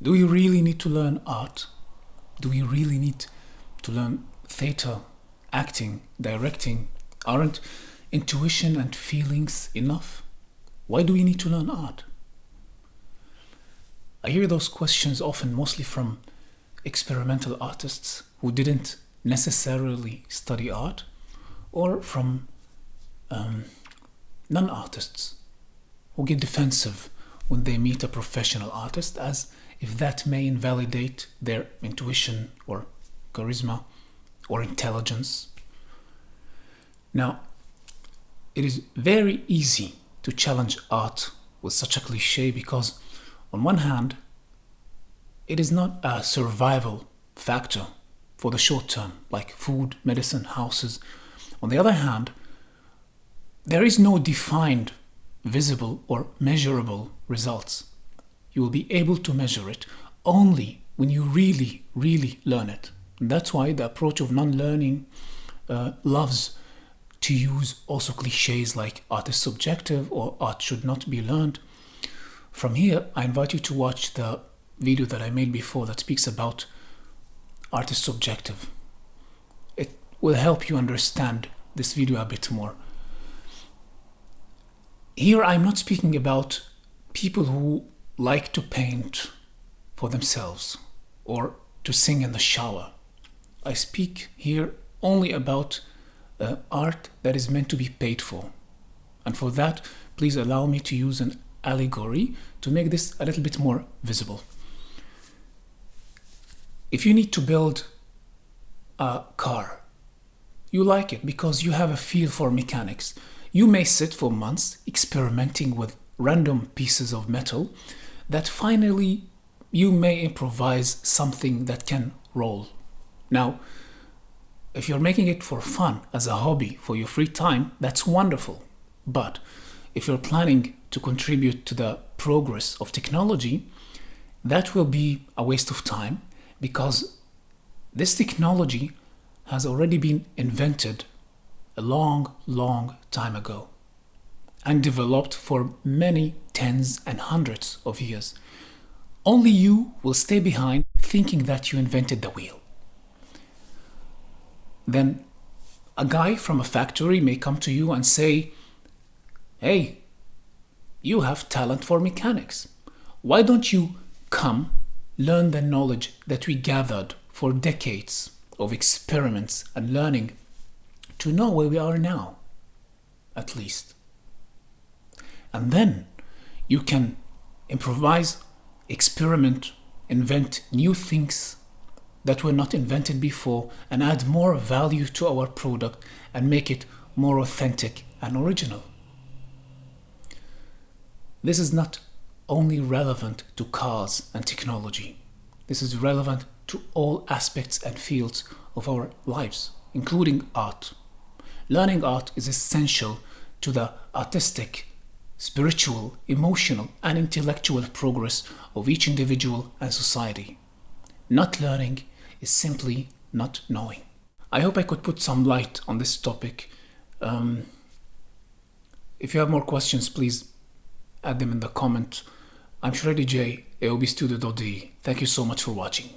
Do we really need to learn art? Do we really need to learn theater, acting, directing? Aren't intuition and feelings enough? Why do we need to learn art? I hear those questions often mostly from experimental artists who didn't necessarily study art, or from non-artists who get defensive when they meet a professional artist, as if that may invalidate their intuition or charisma or intelligence. Now, it is very easy to challenge art with such a cliche because, on one hand, it is not a survival factor for the short term, like food, medicine, houses. On the other hand, there is no defined, visible, or measurable results. You will be able to measure it only when you really, really learn it. And that's why the approach of non-learning loves to use also cliches like art is subjective or art should not be learned. From here, I invite you to watch the video that I made before that speaks about art is subjective. It will help you understand this video a bit more. Here, I'm not speaking about people who like to paint for themselves or to sing in the shower. I speak here only about art that is meant to be paid for. And for that, please allow me to use an allegory to make this a little bit more visible. If you need to build a car, you like it because you have a feel for mechanics. You may sit for months experimenting with random pieces of metal that finally you may improvise something that can roll. Now, if you're making it for fun, as a hobby, for your free time, that's wonderful. But if you're planning to contribute to the progress of technology, that will be a waste of time because this technology has already been invented a long, long time ago and developed for many tens and hundreds of years. Only you will stay behind thinking that you invented the wheel. Then a guy from a factory may come to you and say, "Hey, you have talent for mechanics. Why don't you come learn the knowledge that we gathered for decades of experiments and learning to know where we are now, at least. And then you can improvise, experiment, invent new things that were not invented before and add more value to our product and make it more authentic and original." This is not only relevant to cars and technology. This is relevant to all aspects and fields of our lives, including art. Learning art is essential to the artistic, spiritual, emotional, and intellectual progress of each individual and society. Not learning is simply not knowing. I hope I could put some light on this topic. If you have more questions, please add them in the comment. I'm Shreddy J, AOBstudio.de. Thank you so much for watching.